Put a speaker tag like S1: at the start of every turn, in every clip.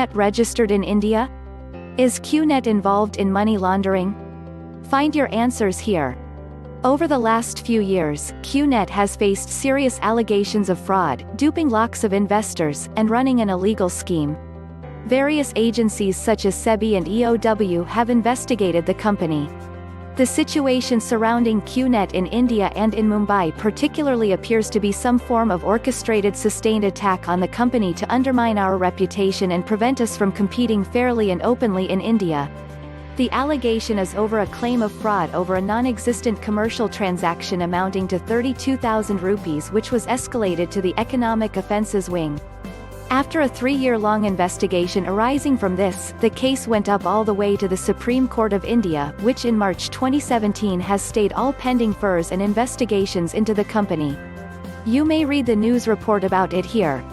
S1: QNet registered in India? Is QNet involved in money laundering? Find your answers here. Over the last few years, QNet has faced serious allegations of fraud, duping lakhs of investors, and running an illegal scheme. Various agencies such as SEBI and EOW have investigated the company. The situation surrounding QNet in India and in Mumbai particularly appears to be some form of orchestrated sustained attack on the company to undermine our reputation and prevent us from competing fairly and openly in India. The allegation is over a claim of fraud over a non-existent commercial transaction amounting to 32,000 rupees, which was escalated to the Economic Offences Wing. After a 3-year-long investigation arising from this, the case went up all the way to the Supreme Court of India, which in March 2017 has stayed all pending FIRs and investigations into the company. You may read the news report about it here.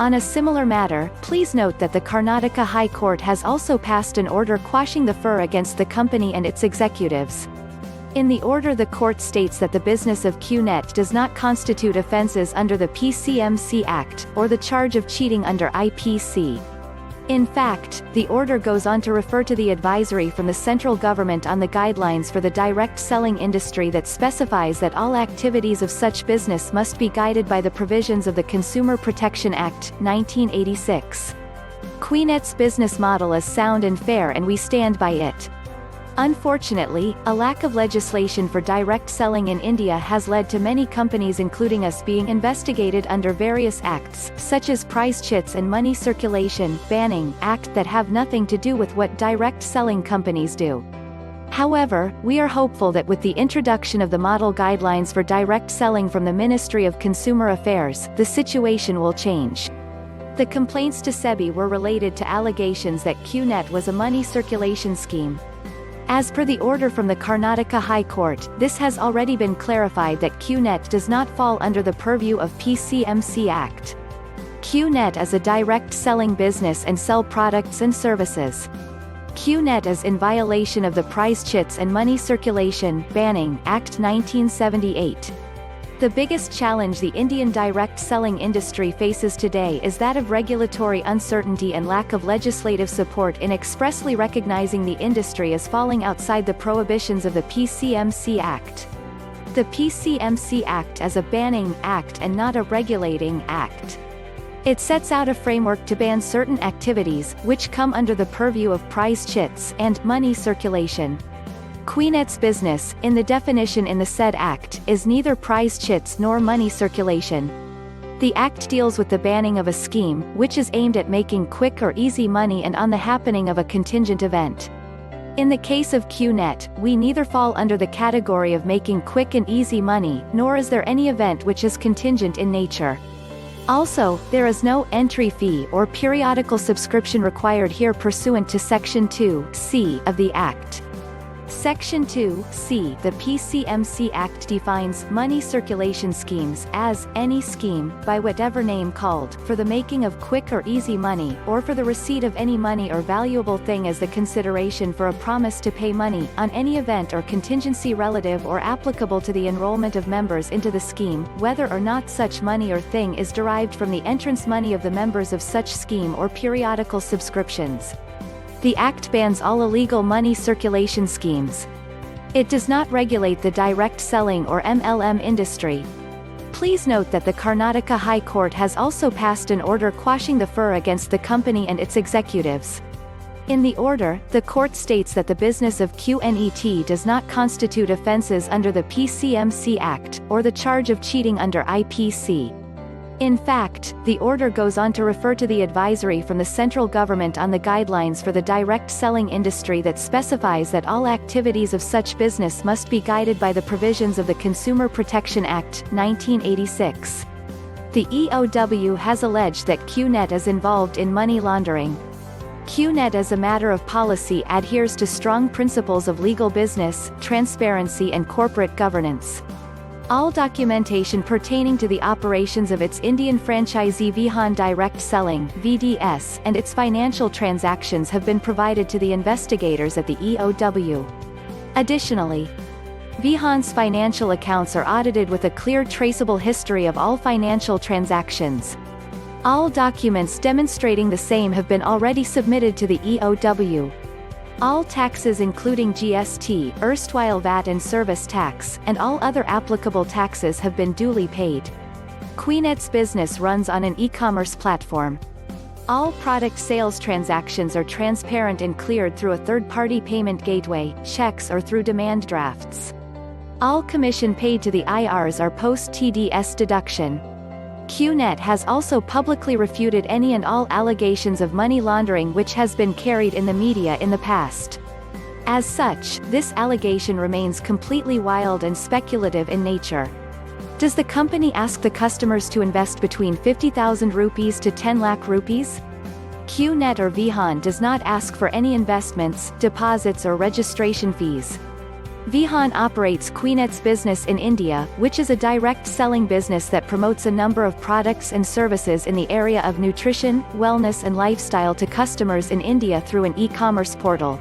S1: On a similar matter, please note that the Karnataka High Court has also passed an order quashing the FIR against the company and its executives. In the order, the court states that the business of QNet does not constitute offences under the PCMCA Act, or the charge of cheating under IPC. In fact, the order goes on to refer to the advisory from the central government on the guidelines for the direct selling industry that specifies that all activities of such business must be guided by the provisions of the Consumer Protection Act, 1986. QNet's business model is sound and fair, and we stand by it. Unfortunately, a lack of legislation for direct selling in India has led to many companies including us being investigated under various acts, such as Price Chits and Money Circulation Banning Act, that have nothing to do with what direct selling companies do. However, we are hopeful that with the introduction of the model guidelines for direct selling from the Ministry of Consumer Affairs, the situation will change. The complaints to SEBI were related to allegations that QNet was a money circulation scheme. As per the order from the Karnataka High Court, this has already been clarified that QNet does not fall under the purview of PCMCA Act. QNet is a direct selling business and sell products and services. QNet is in violation of the Price Chits and Money Circulation Banning Act 1978. The biggest challenge the Indian direct selling industry faces today is that of regulatory uncertainty and lack of legislative support in expressly recognizing the industry as falling outside the prohibitions of the PCMCA Act. The PCMCA Act is a banning act and not a regulating act. It sets out a framework to ban certain activities, which come under the purview of price chits and money circulation. QNet's business, in the definition in the said Act, is neither prize chits nor money circulation. The Act deals with the banning of a scheme, which is aimed at making quick or easy money and on the happening of a contingent event. In the case of QNet, we neither fall under the category of making quick and easy money, nor is there any event which is contingent in nature. Also, there is no entry fee or periodical subscription required here pursuant to Section 2(c) of the Act. Section 2(c) the PCMCA Act defines money circulation schemes as any scheme, by whatever name called, for the making of quick or easy money, or for the receipt of any money or valuable thing as the consideration for a promise to pay money, on any event or contingency relative or applicable to the enrollment of members into the scheme, whether or not such money or thing is derived from the entrance money of the members of such scheme or periodical subscriptions. The Act bans all illegal money circulation schemes. It does not regulate the direct selling or MLM industry. Please note that the Karnataka High Court has also passed an order quashing the FIR against the company and its executives. In the order, the court states that the business of QNET does not constitute offences under the PCMCA Act, or the charge of cheating under IPC. In fact, the order goes on to refer to the advisory from the central government on the guidelines for the direct selling industry that specifies that all activities of such business must be guided by the provisions of the Consumer Protection Act, 1986. The EOW has alleged that QNet is involved in money laundering. QNet as a matter of policy adheres to strong principles of legal business, transparency and corporate governance. All documentation pertaining to the operations of its Indian franchisee Vihan Direct Selling (VDS) and its financial transactions have been provided to the investigators at the EOW. Additionally, Vihan's financial accounts are audited with a clear traceable history of all financial transactions. All documents demonstrating the same have been already submitted to the EOW. All taxes including GST, erstwhile VAT and service tax, and all other applicable taxes have been duly paid. QNet's business runs on an e-commerce platform. All product sales transactions are transparent and cleared through a third-party payment gateway, checks or through demand drafts. All commission paid to the IRs are post-TDS deduction. QNet has also publicly refuted any and all allegations of money laundering which has been carried in the media in the past. As such, this allegation remains completely wild and speculative in nature. Does the company ask the customers to invest between 50,000 rupees to 10 lakh rupees? QNet or Vihan does not ask for any investments, deposits or registration fees. Vihan operates QNet's business in India, which is a direct selling business that promotes a number of products and services in the area of nutrition, wellness and lifestyle to customers in India through an e-commerce portal.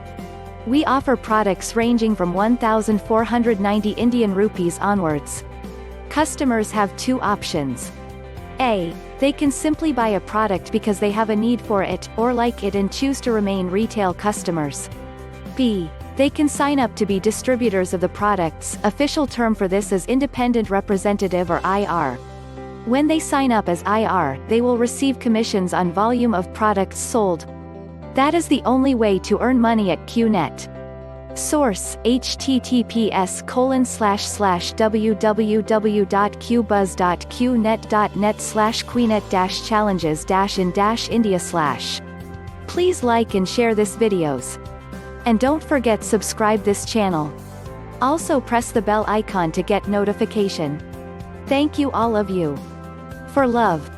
S1: We offer products ranging from 1,490 Indian rupees onwards. Customers have two options. A. They can simply buy a product because they have a need for it, or like it and choose to remain retail customers. B. They can sign up to be distributors of the products. Official term for this is independent representative or IR. When they sign up as IR, they will receive commissions on volume of products sold. That is the only way to earn money at QNet. Source: https://www.qbuzz.qnet.net/QNet-challenges-in-India/. Please like and share this videos. And don't forget subscribe this channel. Also press the bell icon to get notification. Thank you all of you. For love.